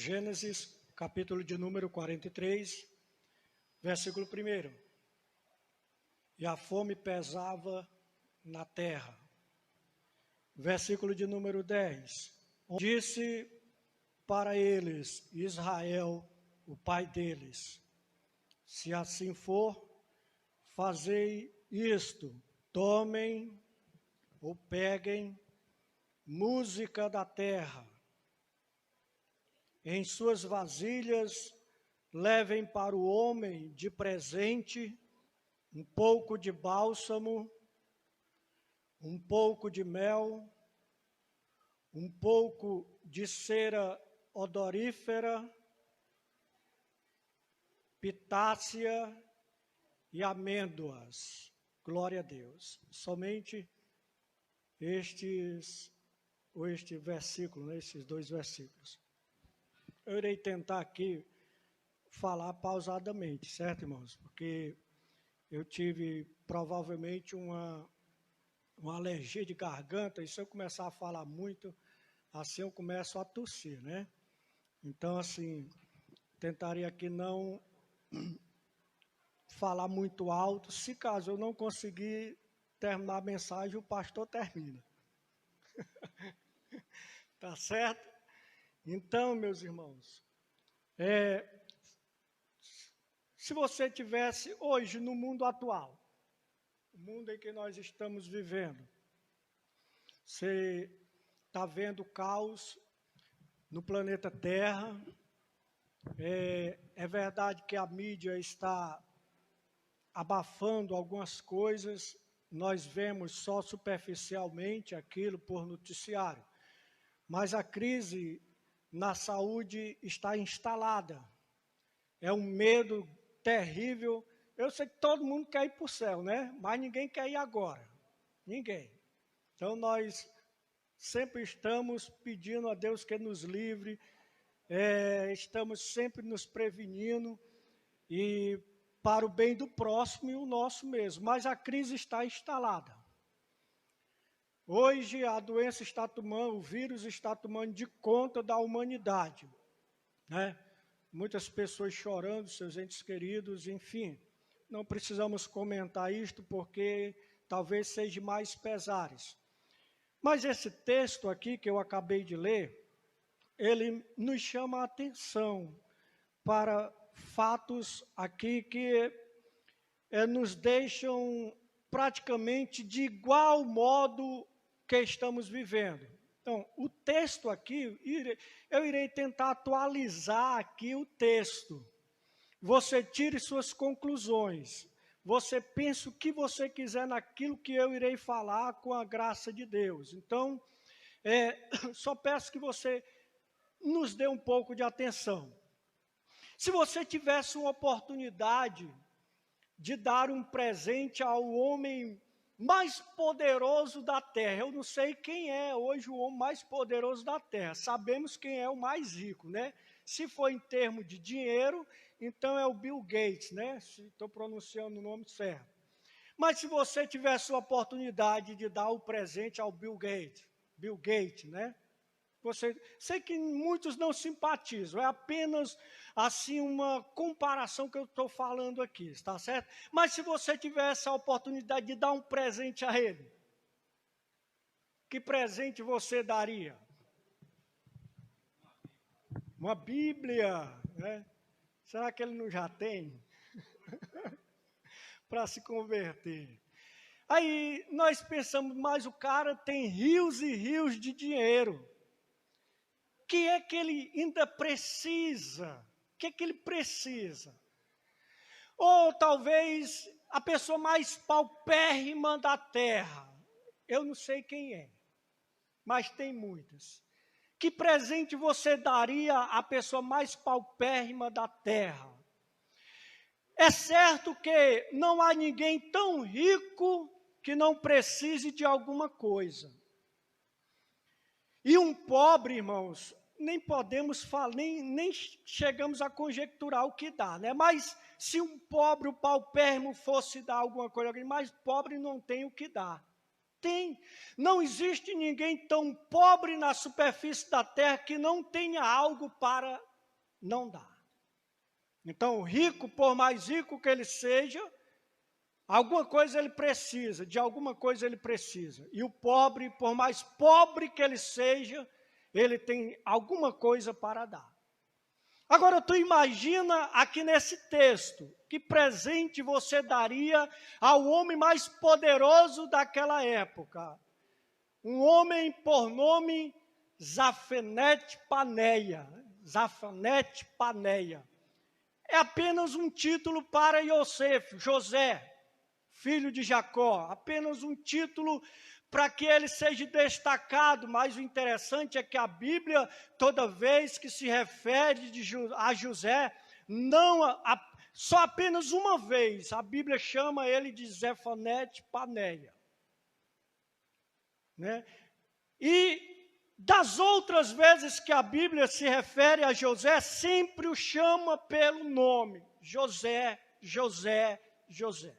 Gênesis, capítulo de número 43, versículo 1. E a fome pesava na terra. Versículo de número 10. Disse para eles Israel, o pai deles: se assim for, fazei isto, tomem ou peguem música da terra, em suas vasilhas levem para o homem de presente um pouco de bálsamo, um pouco de mel, um pouco de cera odorífera, pitácia e amêndoas. Glória a Deus. Somente este versículo, né, esses dois versículos. Eu irei tentar aqui falar pausadamente, certo, irmãos? Porque eu tive provavelmente uma alergia de garganta, e se eu começar a falar muito, assim eu começo a tossir, né? Então, assim, tentarei aqui não falar muito alto. Se caso eu não conseguir terminar a mensagem, o pastor termina. Tá certo? Então, meus irmãos, se você tivesse hoje no mundo atual, o mundo em que nós estamos vivendo, você está vendo caos no planeta Terra. É verdade que a mídia está abafando algumas coisas, nós vemos só superficialmente aquilo por noticiário, mas a crise na saúde está instalada. É um medo terrível. Eu sei que todo mundo quer ir para o céu, né? Mas ninguém quer ir agora. Ninguém. Então, nós sempre estamos pedindo a Deus que nos livre, estamos sempre nos prevenindo, e para o bem do próximo e o nosso mesmo. Mas a crise está instalada. Hoje a doença está tomando, o vírus está tomando de conta da humanidade, né? Muitas pessoas chorando, seus entes queridos, enfim. Não precisamos comentar isto porque talvez seja mais pesares. Mas esse texto aqui que eu acabei de ler, ele nos chama a atenção para fatos aqui que nos deixam praticamente de igual modo que estamos vivendo. Então, o texto aqui, eu irei tentar atualizar aqui o texto. Você tire suas conclusões. Você pense o que você quiser naquilo que eu irei falar com a graça de Deus. Então, só peço que você nos dê um pouco de atenção. Se você tivesse uma oportunidade de dar um presente ao homem mais poderoso da terra, eu não sei quem é hoje o homem mais poderoso da terra, sabemos quem é o mais rico, né? Se for em termos de dinheiro, então é o Bill Gates, né? Se estou pronunciando o nome certo. Mas se você tivesse a oportunidade de dar o presente ao Bill Gates, né? Sei que muitos não simpatizam, é apenas assim uma comparação que eu estou falando aqui, está certo? Mas se você tivesse a oportunidade de dar um presente a ele, que presente você daria? Uma Bíblia, né? Será que ele não já tem? Para se converter. Aí nós pensamos, mas o cara tem rios e rios de dinheiro. O que é que ele ainda precisa? O que é que ele precisa? Ou talvez a pessoa mais paupérrima da terra. Eu não sei quem é, mas tem muitas. Que presente você daria à pessoa mais paupérrima da terra? É certo que não há ninguém tão rico que não precise de alguma coisa. E um pobre, irmãos, nem podemos falar, nem chegamos a conjecturar o que dá, né? Mas se um pobre, o paupérrimo, fosse dar alguma coisa, alguém mais pobre não tem o que dar. Tem. Não existe ninguém tão pobre na superfície da terra que não tenha algo para Não dá. Então, o rico, por mais rico que ele seja, alguma coisa ele precisa, de alguma coisa ele precisa. E o pobre, por mais pobre que ele seja, ele tem alguma coisa para dar. Agora, tu imagina aqui nesse texto, que presente você daria ao homem mais poderoso daquela época? Um homem por nome Zafenete Paneia. Zafenete Paneia. É apenas um título para José, filho de Jacó. Apenas um título para que ele seja destacado, mas o interessante é que a Bíblia, toda vez que se refere a José, só apenas uma vez, a Bíblia chama ele de Zafenete Paneia. Né? E das outras vezes que a Bíblia se refere a José, sempre o chama pelo nome, José, José, José.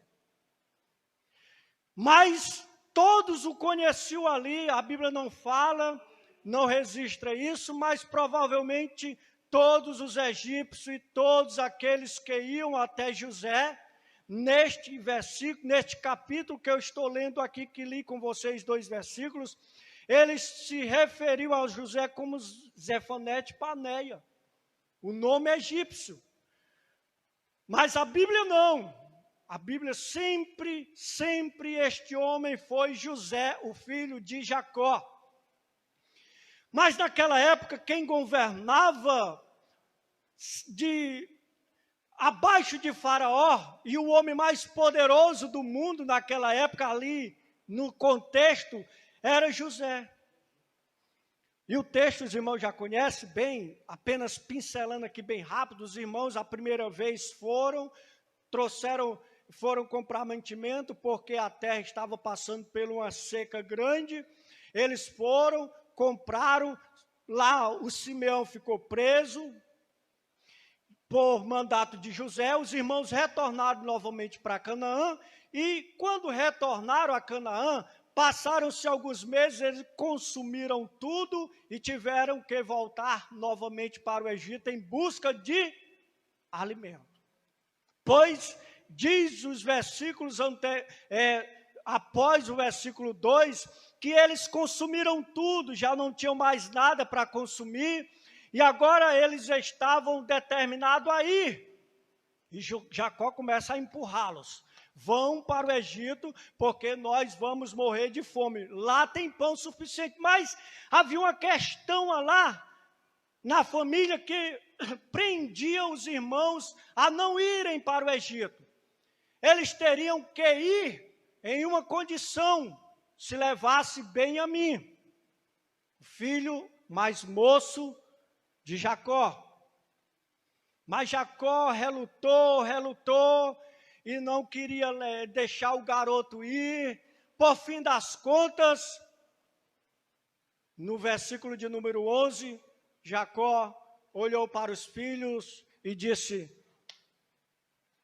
Mas todos o conheciam ali, a Bíblia não fala, não registra isso, mas provavelmente todos os egípcios e todos aqueles que iam até José, neste versículo, neste capítulo que eu estou lendo aqui, que li com vocês 2 versículos, eles se referiam a José como Zafenete Paneia, o nome egípcio. Mas a Bíblia não. A Bíblia sempre este homem foi José, o filho de Jacó. Mas naquela época, quem governava abaixo de Faraó, e o homem mais poderoso do mundo naquela época, ali no contexto, era José. E o texto os irmãos já conhecem bem, apenas pincelando aqui bem rápido, os irmãos a primeira vez foram comprar mantimento, porque a terra estava passando por uma seca grande. Eles foram, compraram, lá o Simeão ficou preso, por mandato de José. Os irmãos retornaram novamente para Canaã, e quando retornaram a Canaã, passaram-se alguns meses, eles consumiram tudo e tiveram que voltar novamente para o Egito em busca de alimento. Pois diz os versículos após o versículo 2, que eles consumiram tudo, já não tinham mais nada para consumir, e agora eles estavam determinados a ir. E Jacó começa a empurrá-los. Vão para o Egito, porque nós vamos morrer de fome. Lá tem pão suficiente. Mas havia uma questão lá, na família, que prendia os irmãos a não irem para o Egito. Eles teriam que ir em uma condição, se levasse Benjamim, o filho mais moço de Jacó. Mas Jacó relutou, e não queria deixar o garoto ir. Por fim das contas, no versículo de número 11, Jacó olhou para os filhos e disse: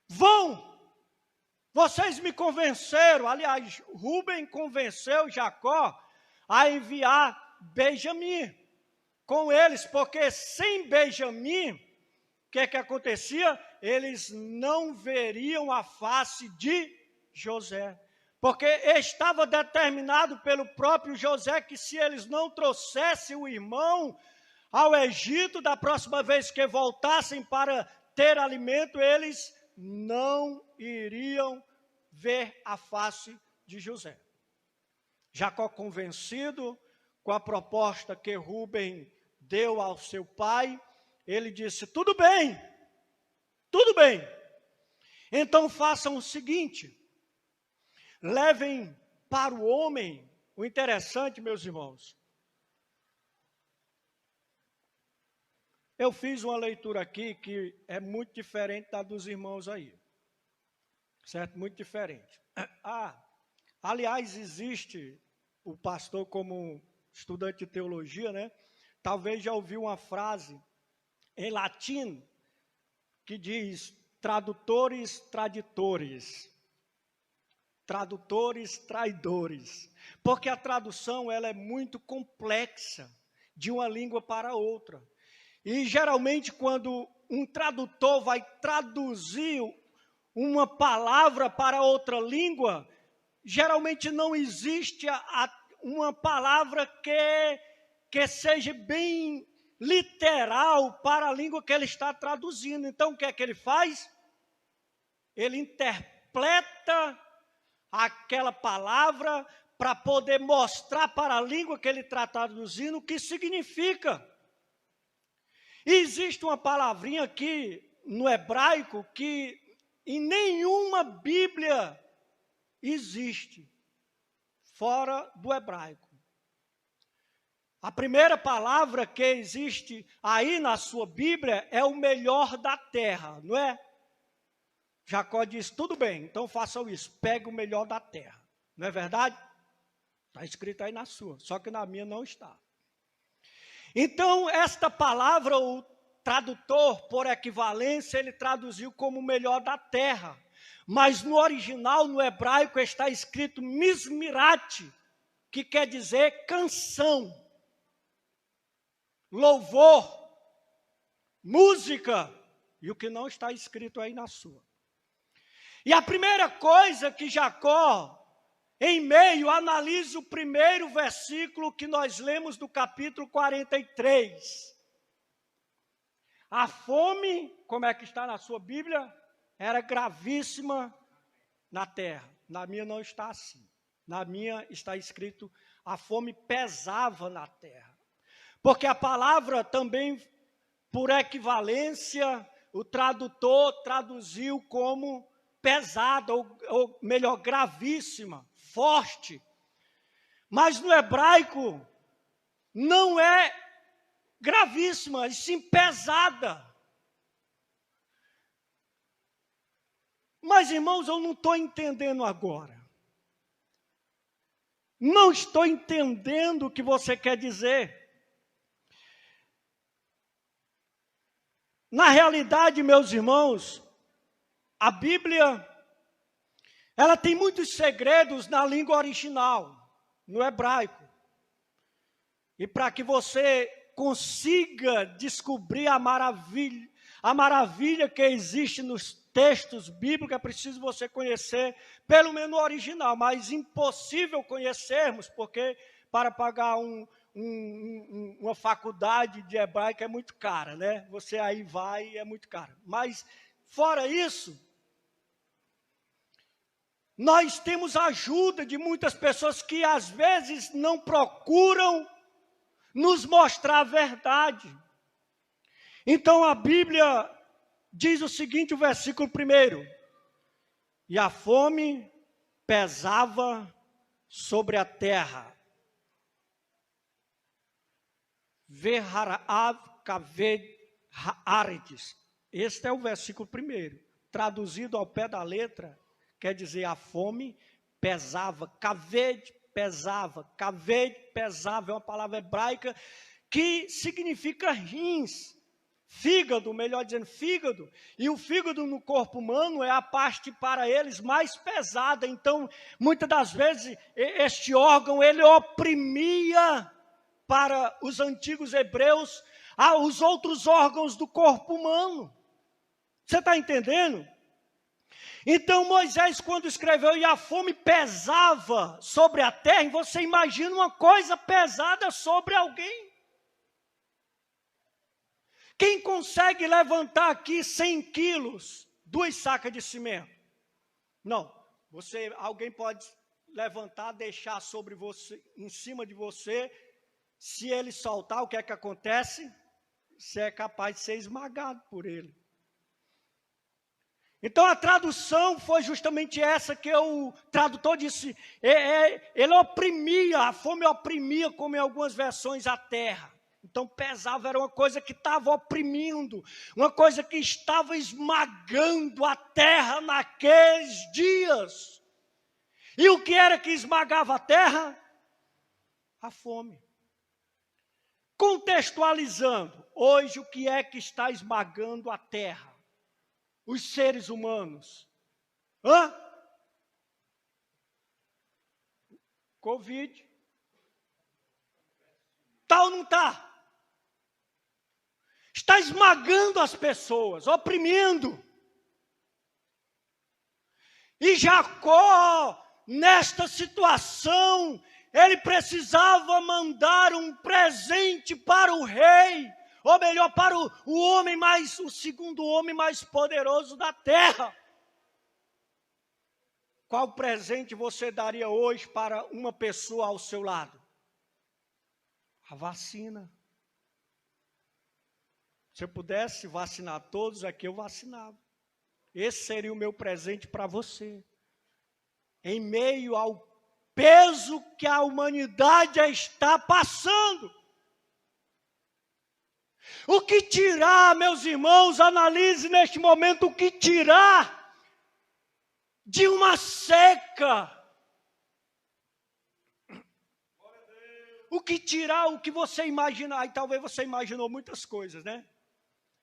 vão, vocês me convenceram. Aliás, Rúben convenceu Jacó a enviar Benjamim com eles, porque sem Benjamim, o que acontecia? Eles não veriam a face de José, porque estava determinado pelo próprio José que se eles não trouxessem o irmão ao Egito, da próxima vez que voltassem para ter alimento, eles não iriam ver a face de José. Jacó, convencido com a proposta que Rúben deu ao seu pai, ele disse: tudo bem, então façam o seguinte, levem para o homem. O interessante, meus irmãos, eu fiz uma leitura aqui que é muito diferente da dos irmãos aí, certo? Muito diferente. Aliás, existe o pastor, como estudante de teologia, né? Talvez já ouviu uma frase em latim que diz: tradutores traditores, tradutores traidores, porque a tradução ela é muito complexa de uma língua para outra. E geralmente quando um tradutor vai traduzir uma palavra para outra língua, geralmente não existe uma palavra que seja bem literal para a língua que ele está traduzindo. Então, o que é que ele faz? Ele interpreta aquela palavra para poder mostrar para a língua que ele está traduzindo o que significa. E existe uma palavrinha aqui no hebraico que em nenhuma Bíblia existe fora do hebraico. A primeira palavra que existe aí na sua Bíblia é o melhor da terra, não é? Jacó disse, tudo bem, então façam isso, pegue o melhor da terra. Não é verdade? Está escrito aí na sua, só que na minha não está. Então, esta palavra, o tradutor, por equivalência, ele traduziu como o melhor da terra. Mas no original, no hebraico, está escrito Mizmirate, que quer dizer canção, louvor, música, e o que não está escrito aí na sua. E a primeira coisa que Jacó, em meio, analisa o primeiro versículo que nós lemos do capítulo 43. A fome, como é que está na sua Bíblia, era gravíssima na terra. Na minha não está assim. Na minha está escrito, a fome pesava na terra. Porque a palavra também, por equivalência, o tradutor traduziu como pesada, ou melhor, gravíssima, forte. Mas no hebraico não é gravíssima, e sim pesada. Mas, irmãos, eu não estou entendendo agora. Não estou entendendo o que você quer dizer. Na realidade, meus irmãos, a Bíblia, ela tem muitos segredos na língua original, no hebraico. E para que você consiga descobrir a maravilha que existe nos textos bíblicos, é preciso você conhecer pelo menos o original, mas impossível conhecermos, porque para pagar uma faculdade de hebraico é muito cara, né? Você aí vai e é muito caro. Mas, fora isso, nós temos a ajuda de muitas pessoas que às vezes não procuram nos mostrar a verdade. Então a Bíblia diz o seguinte, o versículo 1: e a fome pesava sobre a terra. Verharav kaved haaretz. Este é o versículo 1. Traduzido ao pé da letra, quer dizer, a fome pesava. Kaved pesava. Kaved pesava é uma palavra hebraica que significa rins. Fígado, melhor dizendo, fígado. E o fígado no corpo humano é a parte para eles mais pesada. Então, muitas das vezes, este órgão, ele oprimia para os antigos hebreus os outros órgãos do corpo humano. Você está entendendo? Então, Moisés, quando escreveu, e a fome pesava sobre a terra, e você imagina uma coisa pesada sobre alguém. Quem consegue levantar aqui 100 quilos, 2 sacas de cimento? Não. Alguém pode levantar, deixar sobre você, em cima de você. Se ele soltar, o que é que acontece? Você é capaz de ser esmagado por ele. Então a tradução foi justamente essa que o tradutor disse. Ele oprimia, a fome oprimia, como em algumas versões, a terra. Então pesava, era uma coisa que estava oprimindo, uma coisa que estava esmagando a terra naqueles dias. E o que era que esmagava a terra? A fome. Contextualizando, hoje o que é que está esmagando a terra? Os seres humanos. Covid. Tá ou não tá? está esmagando as pessoas, oprimindo. E Jacó, nesta situação, ele precisava mandar um presente para o rei, ou melhor, para o segundo homem mais poderoso da terra. Qual presente você daria hoje para uma pessoa ao seu lado? A vacina. Se eu pudesse vacinar todos aqui, eu vacinava. Esse seria o meu presente para você. Em meio ao peso que a humanidade está passando. O que tirar, meus irmãos, analise neste momento o que tirar de uma seca. O que tirar, o que você imagina, e talvez você imaginou muitas coisas, né?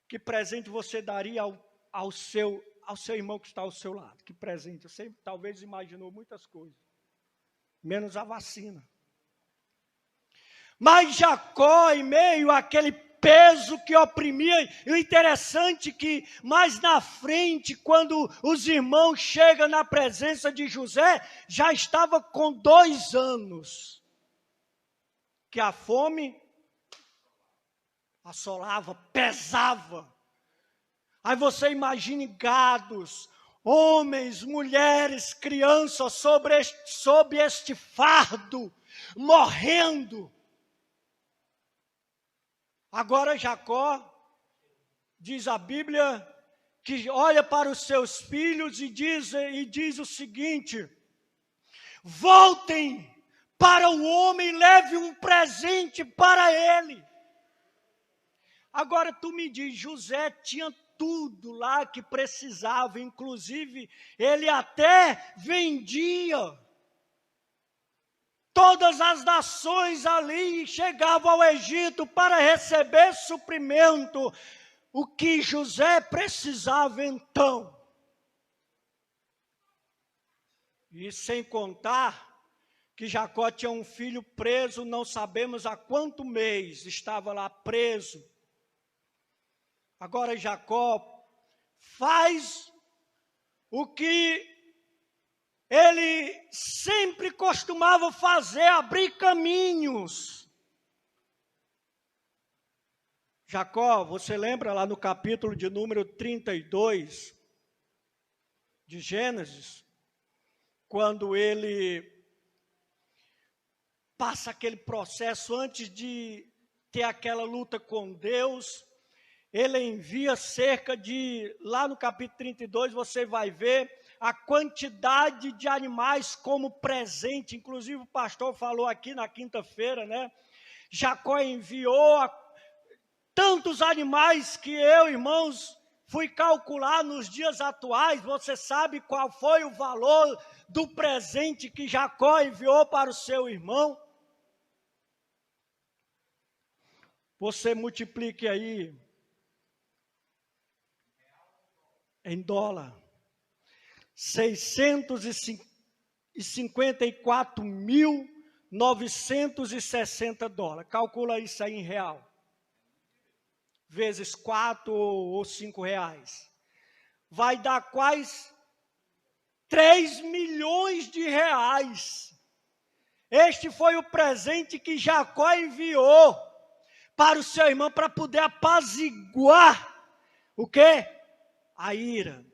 Que presente você daria ao seu irmão que está ao seu lado? Que presente? Você talvez imaginou muitas coisas, menos a vacina. Mas Jacó, em meio àquele peso que oprimia, e o interessante é que mais na frente, quando os irmãos chegam na presença de José, já estava com 2 anos, que a fome assolava, pesava. Aí você imagine gados, homens, mulheres, crianças sob este fardo, morrendo. Agora Jacó, diz a Bíblia, que olha para os seus filhos e diz o seguinte: voltem para o homem, leve um presente para ele. Agora tu me diz, José tinha tudo lá que precisava, inclusive ele até vendia. Todas as nações ali chegavam ao Egito para receber suprimento. O que José precisava então? E sem contar que Jacó tinha um filho preso, não sabemos há quanto mês estava lá preso. Agora Jacó faz o que ele sempre costumava fazer, abrir caminhos. Jacó, você lembra lá no capítulo de número 32 de Gênesis, quando ele passa aquele processo antes de ter aquela luta com Deus, ele envia lá no capítulo 32, você vai ver a quantidade de animais como presente, inclusive o pastor falou aqui na quinta-feira, né? Jacó enviou tantos animais que eu, irmãos, fui calcular nos dias atuais. Você sabe qual foi o valor do presente que Jacó enviou para o seu irmão? Você multiplique aí em dólar. 654.960 dólares. Calcula isso aí em real. Vezes 4 ou 5 reais. Vai dar quase 3 milhões de reais. Este foi o presente que Jacó enviou para o seu irmão, para poder apaziguar o quê? A ira.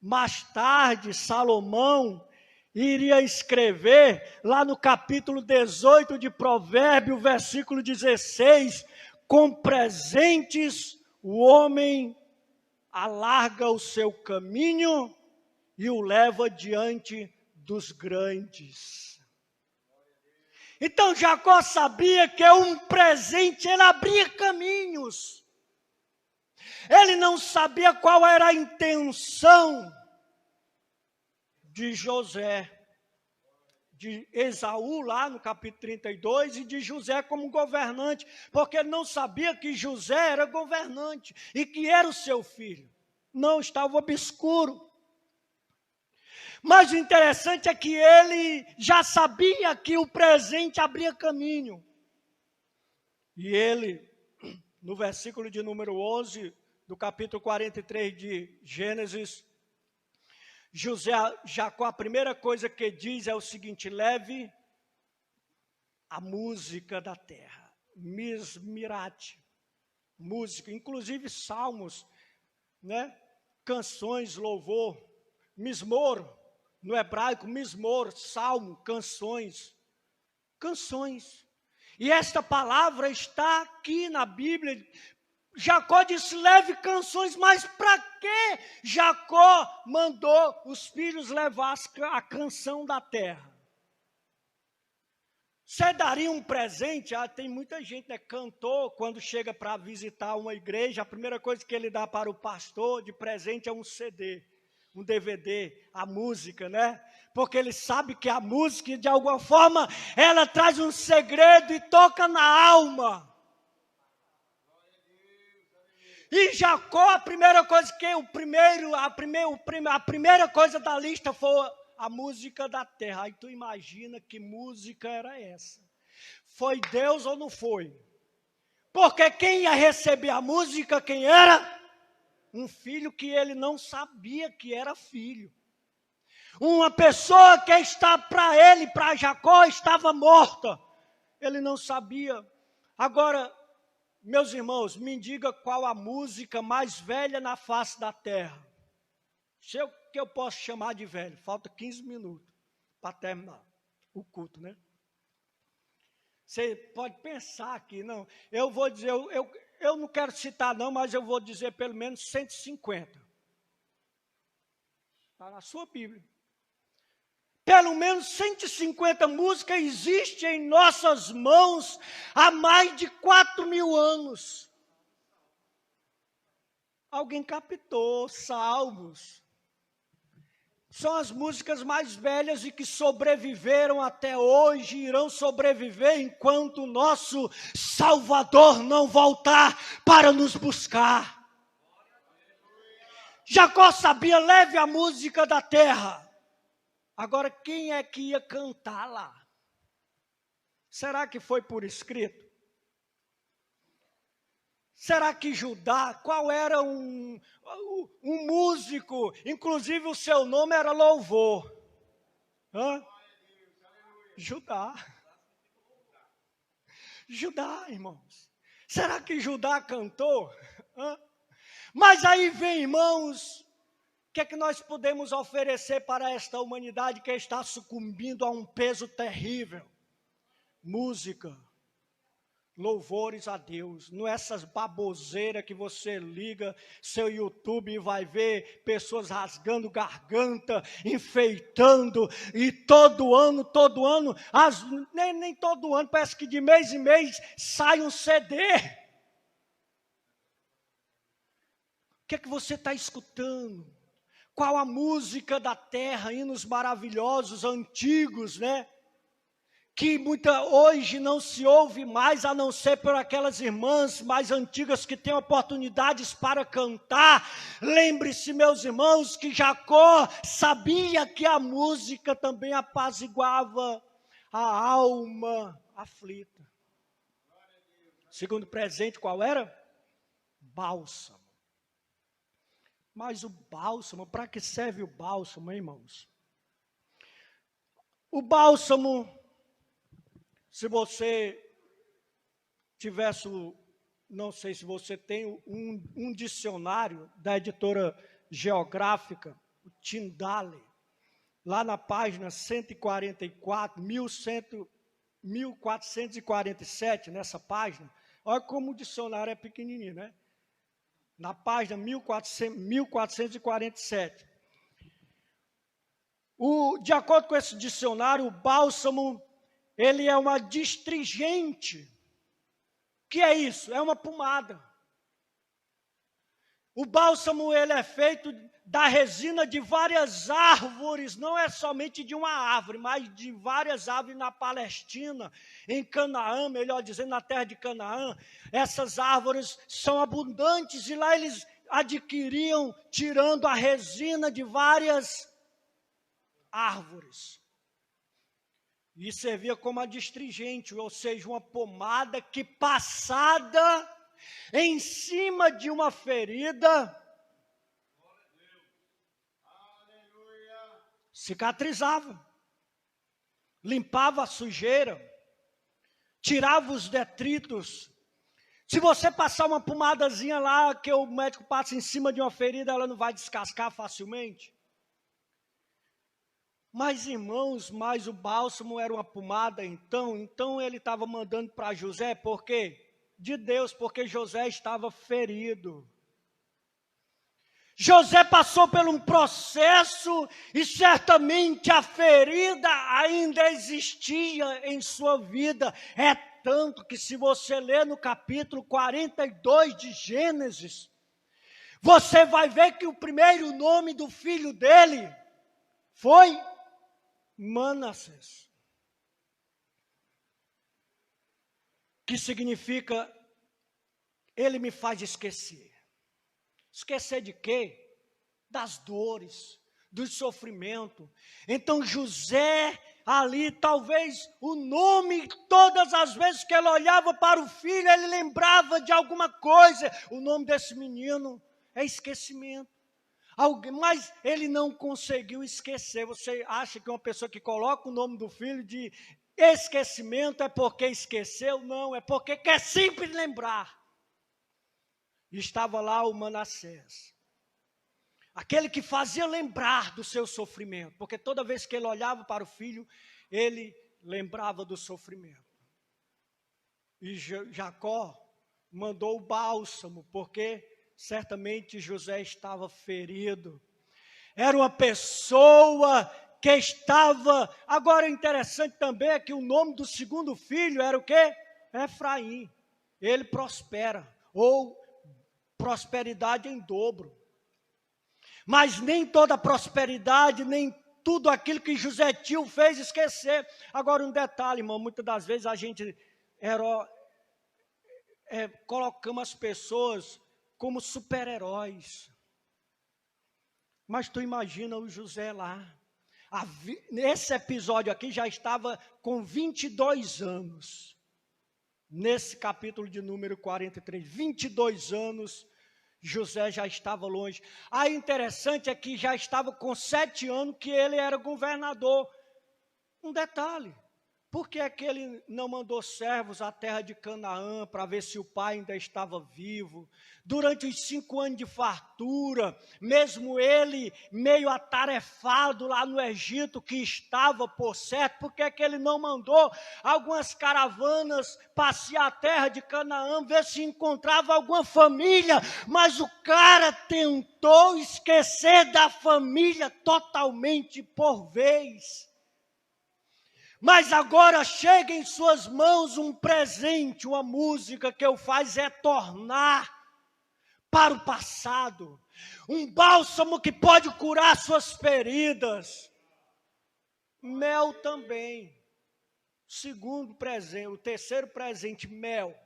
Mais tarde, Salomão iria escrever, lá no capítulo 18 de Provérbios, versículo 16, com presentes o homem alarga o seu caminho e o leva diante dos grandes. Então Jacó sabia que um presente, ele abria caminhos. Ele não sabia qual era a intenção de José, de Esaú lá no capítulo 32 e de José como governante, porque ele não sabia que José era governante e que era o seu filho. Não, estava obscuro. Mas o interessante é que ele já sabia que o presente abria caminho. E ele no versículo de número 11, do capítulo 43 de Gênesis, Jacó, a primeira coisa que diz é o seguinte: leve a música da terra, mismirate, música, inclusive salmos, né? Canções, louvor, mismor, no hebraico, mismor, salmo, canções. E esta palavra está aqui na Bíblia. Jacó disse: leve canções, mas para que Jacó mandou os filhos levar a canção da terra? Você daria um presente? Tem muita gente, né, cantor, quando chega para visitar uma igreja, a primeira coisa que ele dá para o pastor de presente é um CD, um DVD, a música, né? Porque ele sabe que a música, de alguma forma, ela traz um segredo e toca na alma. E Jacó, a primeira coisa a primeira coisa da lista foi a música da terra. Aí tu imagina que música era essa? Foi Deus ou não foi? Porque quem ia receber a música, quem era? Um filho que ele não sabia que era filho. Uma pessoa que está para ele, para Jacó, estava morta. Ele não sabia. Agora, meus irmãos, me diga qual a música mais velha na face da terra. Que eu posso chamar de velho. Falta 15 minutos para terminar o culto, né? Você pode pensar aqui, não. Eu vou dizer, eu não quero citar não, mas eu vou dizer pelo menos 150. Está na sua Bíblia. Pelo menos 150 músicas existem em nossas mãos há mais de 4.000 anos. Alguém captou, salmos. São as músicas mais velhas e que sobreviveram até hoje, irão sobreviver enquanto o nosso Salvador não voltar para nos buscar. Jacó sabia, leve a música da terra. Agora, quem é que ia cantar lá? Será que foi por escrito? Será que Judá, qual era um músico, inclusive o seu nome era Louvor? Hã? Judá. Judá, irmãos. Será que Judá cantou? Hã? Mas aí vem, irmãos, o que é que nós podemos oferecer para esta humanidade que está sucumbindo a um peso terrível? Música, louvores a Deus, não é essas baboseiras que você liga seu YouTube e vai ver pessoas rasgando garganta, enfeitando, e todo ano, nem todo ano, parece que de mês em mês sai um CD. O que é que você está escutando? Qual a música da terra, hinos maravilhosos, antigos, né? Que hoje não se ouve mais, a não ser por aquelas irmãs mais antigas que têm oportunidades para cantar. Lembre-se, meus irmãos, que Jacó sabia que a música também apaziguava a alma aflita. Segundo presente, qual era? Bálsamo. Mas o bálsamo, para que serve o bálsamo, hein, irmãos? O bálsamo, se você tivesse, não sei se você tem um dicionário da editora geográfica, o Tyndale, lá na página 144, 1447, nessa página, olha como o dicionário é pequenininho, né? Na página 1447. De acordo com esse dicionário, o bálsamo, ele é uma distringente. O que é isso? É uma pomada. O bálsamo, ele é feito da resina de várias árvores, não é somente de uma árvore, mas de várias árvores na Palestina, em Canaã, melhor dizendo, na terra de Canaã. Essas árvores são abundantes e lá eles adquiriam, tirando a resina de várias árvores. E servia como adstringente, ou seja, uma pomada que passada em cima de uma ferida, cicatrizava, limpava a sujeira, tirava os detritos. Se você passar uma pomadazinha lá, que o médico passa em cima de uma ferida, ela não vai descascar facilmente. Mas, irmãos, o bálsamo era uma pomada, então ele estava mandando para José, por quê? De Deus, porque José estava ferido. José passou por um processo e certamente a ferida ainda existia em sua vida. É tanto que se você ler no capítulo 42 de Gênesis, você vai ver que o primeiro nome do filho dele foi Manassés, que significa, ele me faz esquecer. Esquecer de quê? Das dores, do sofrimento. Então José, ali, talvez o nome, todas as vezes que ele olhava para o filho, ele lembrava de alguma coisa. O nome desse menino é esquecimento. Mas ele não conseguiu esquecer. Você acha que uma pessoa que coloca o nome do filho de esquecimento é porque esqueceu? Não, é porque quer sempre lembrar. Estava lá o Manassés, aquele que fazia lembrar do seu sofrimento, porque toda vez que ele olhava para o filho, ele lembrava do sofrimento. E Jacó mandou o bálsamo, porque certamente José estava ferido. Era uma pessoa que estava... Agora, o interessante também é que o nome do segundo filho era o quê? Efraim. Ele prospera, ou prosperidade em dobro. Mas nem toda prosperidade, nem tudo aquilo que José tio fez esquecer. Agora, um detalhe, irmão, muitas das vezes a gente colocamos as pessoas como super-heróis. Mas tu imagina o José lá. Nesse episódio aqui já estava com 22 anos. Nesse capítulo de número 43, 22 anos, José já estava longe. Aí interessante é que já estava com 7 anos que ele era governador. Um detalhe. Por que é que ele não mandou servos à terra de Canaã para ver se o pai ainda estava vivo? Durante os 5 anos de fartura, mesmo ele meio atarefado lá no Egito, que estava por certo, por que é que ele não mandou algumas caravanas passear a terra de Canaã, ver se encontrava alguma família? Mas o cara tentou esquecer da família totalmente por vez. Mas agora chega em suas mãos um presente, uma música que o faz retornar para o passado. Um bálsamo que pode curar suas feridas. Mel também. Segundo presente, o terceiro presente, mel.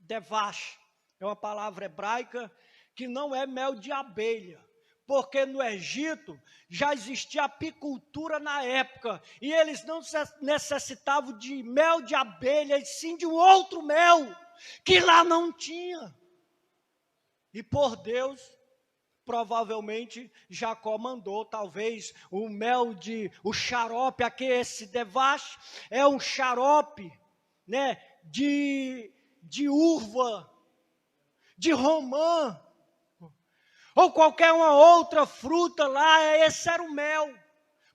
Devash, é uma palavra hebraica que não é mel de abelha. Porque no Egito já existia apicultura na época, e eles não necessitavam de mel de abelha, e sim de um outro mel, que lá não tinha. E por Deus, provavelmente, Jacó mandou, talvez, o xarope, aqui esse devash, é um xarope, né, de uva, de romã, ou qualquer uma outra fruta lá, esse era o mel.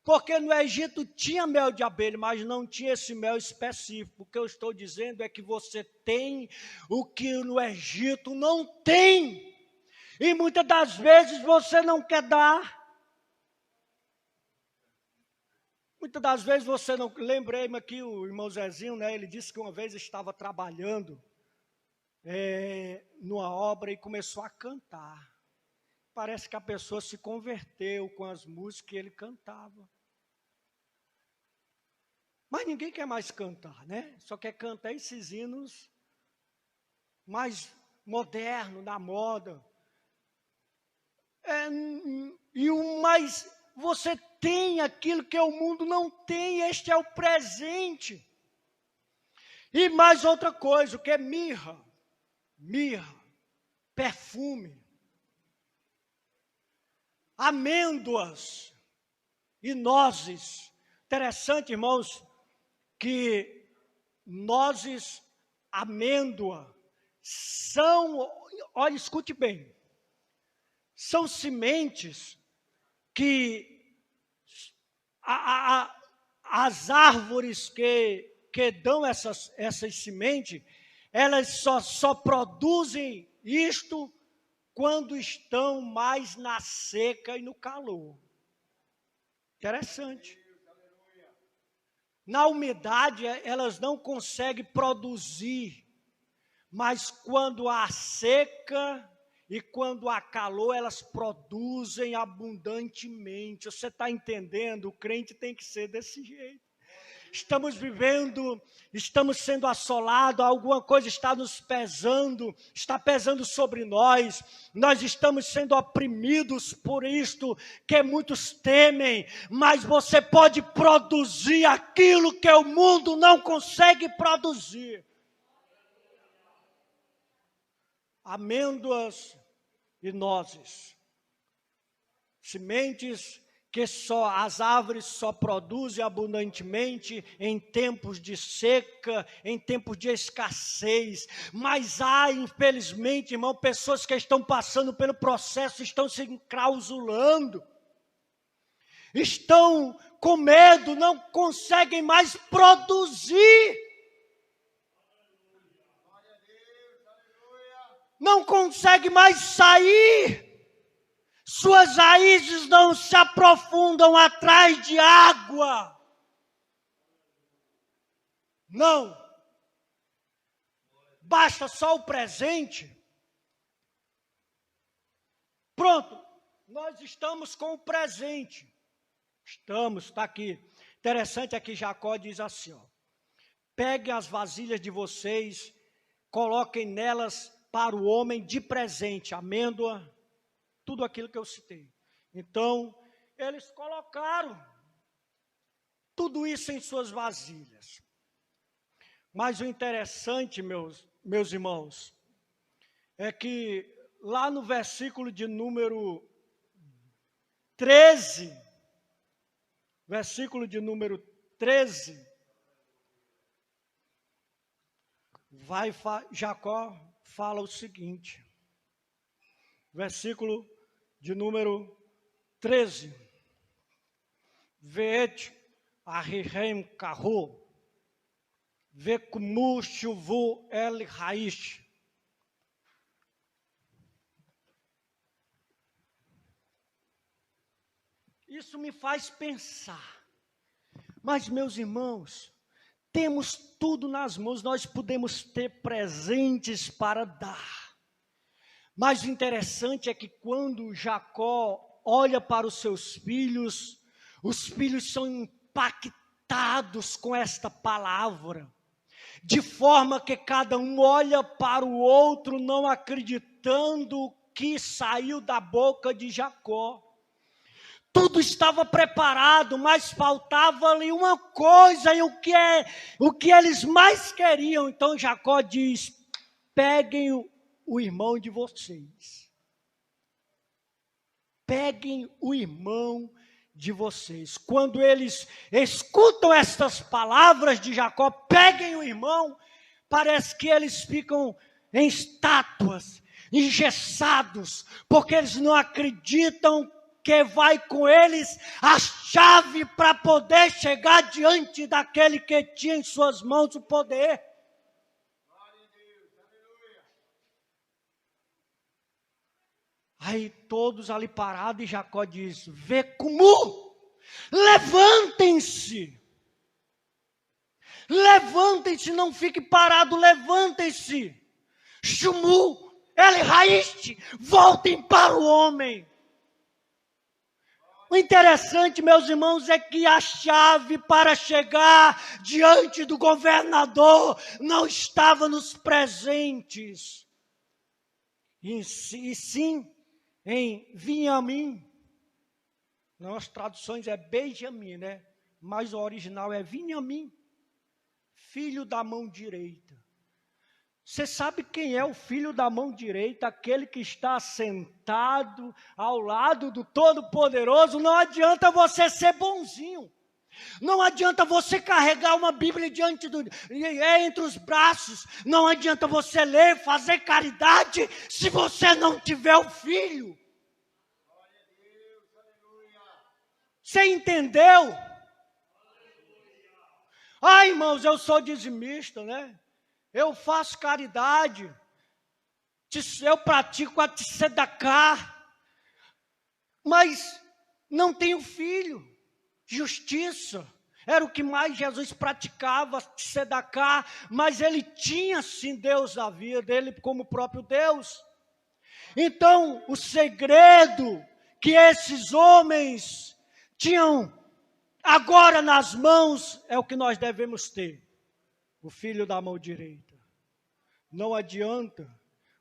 Porque no Egito tinha mel de abelha, mas não tinha esse mel específico. O que eu estou dizendo é que você tem o que no Egito não tem. E muitas das vezes você não quer dar. Muitas das vezes você não... Lembrei-me aqui, o irmão Zezinho, né, ele disse que uma vez estava trabalhando numa obra e começou a cantar. Parece que a pessoa se converteu com as músicas que ele cantava. Mas ninguém quer mais cantar, né? Só quer cantar esses hinos mais modernos, da moda. Mas você tem aquilo que o mundo não tem, este é o presente. E mais outra coisa, o que é mirra. mirra, perfume, amêndoas e nozes. Interessante, irmãos, que nozes, amêndoa, são, olha, escute bem, são sementes que as árvores que dão essas sementes, elas só produzem isto quando estão mais na seca e no calor. Interessante. Na umidade, elas não conseguem produzir, mas quando há seca e quando há calor, elas produzem abundantemente. Você está entendendo? O crente tem que ser desse jeito. Estamos vivendo, estamos sendo assolados, alguma coisa está nos pesando, está pesando sobre nós estamos sendo oprimidos por isto que muitos temem, mas você pode produzir aquilo que o mundo não consegue produzir. Amêndoas e nozes, sementes que as árvores só produzem abundantemente em tempos de seca, em tempos de escassez. Mas há, infelizmente, irmão, pessoas que estão passando pelo processo, estão se enclausulando, estão com medo, não conseguem mais produzir. Não conseguem mais sair. Suas raízes não se aprofundam atrás de água. Não. Basta só o presente. Pronto. Nós estamos com o presente. Está aqui. Interessante é que Jacó diz assim, ó. Peguem as vasilhas de vocês, coloquem nelas para o homem de presente, amêndoa, tudo aquilo que eu citei. Então, eles colocaram tudo isso em suas vasilhas. Mas o interessante, meus irmãos, é que lá no versículo de número 13, Jacó fala o seguinte, versículo de número 13. Veet ahihem kahu, vekumu shuvu el haish. Isso me faz pensar. Mas, meus irmãos, temos tudo nas mãos, nós podemos ter presentes para dar. Mas o interessante é que quando Jacó olha para os seus filhos, os filhos são impactados com esta palavra, de forma que cada um olha para o outro, não acreditando que saiu da boca de Jacó. Tudo estava preparado, mas faltava ali uma coisa, e o que eles mais queriam. Então Jacó diz, peguem o irmão de vocês. Peguem o irmão de vocês. Quando eles escutam estas palavras de Jacó, peguem o irmão, parece que eles ficam em estátuas, engessados, porque eles não acreditam que vai com eles a chave para poder chegar diante daquele que tinha em suas mãos o poder. Aí todos ali parados e Jacó diz, Vekumu, levantem-se. Levantem-se, não fique parado, levantem-se. Shumu, El Raíste, voltem para o homem. O interessante, meus irmãos, é que a chave para chegar diante do governador não estava nos presentes, e sim em Vinhamim. Nas traduções é Benjamim, né? Mas o original é Vinhamim, filho da mão direita. Você sabe quem é o filho da mão direita, aquele que está sentado ao lado do Todo-Poderoso? Não adianta você ser bonzinho. Não adianta você carregar uma Bíblia entre os braços. Não adianta você ler, fazer caridade, se você não tiver o filho. Você entendeu? Ah, irmãos, eu sou dizimista, né? Eu faço caridade, eu pratico a tzedakah, mas não tenho filho. Justiça, era o que mais Jesus praticava, tzedakah, mas ele tinha sim Deus na vida dele como próprio Deus. Então, o segredo que esses homens tinham agora nas mãos é o que nós devemos ter. O filho da mão direita. Não adianta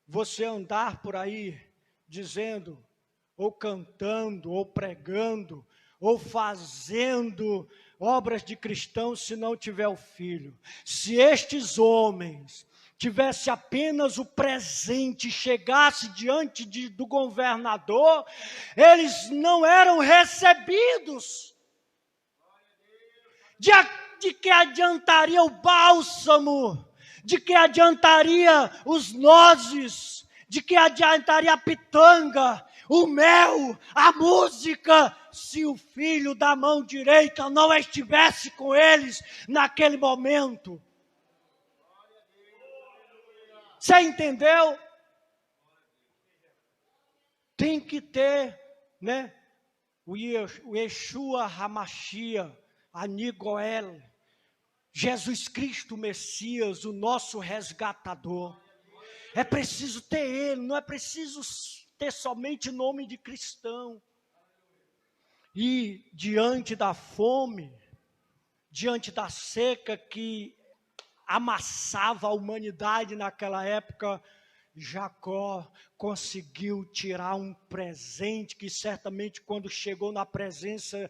você andar por aí dizendo, ou cantando, ou pregando, ou fazendo obras de cristãos se não tiver o filho. Se estes homens tivessem apenas o presente, chegasse diante do governador, eles não eram recebidos. De que adiantaria o bálsamo? De que adiantaria os nozes? De que adiantaria a pitanga, o mel, a música, se o filho da mão direita não estivesse com eles naquele momento? Você entendeu? Tem que ter, né? O Yeshua HaMashiach, Anigoel, Jesus Cristo Messias, o nosso resgatador. É preciso ter ele, não é preciso ter somente nome de cristão. E diante da fome, diante da seca que amassava a humanidade naquela época, Jacó conseguiu tirar um presente que certamente quando chegou na presença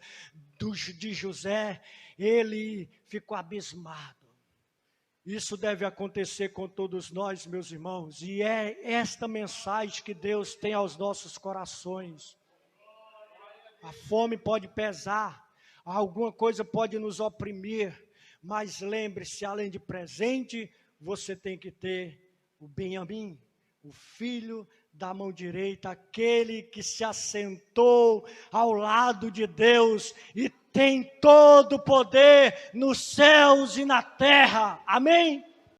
de José, ele ficou abismado. Isso deve acontecer com todos nós, meus irmãos, e é esta mensagem que Deus tem aos nossos corações. A fome pode pesar, alguma coisa pode nos oprimir, mas lembre-se, além de presente, você tem que ter o Benjamim, o filho da mão direita, aquele que se assentou ao lado de Deus e tem todo o poder nos céus e na terra. Amém?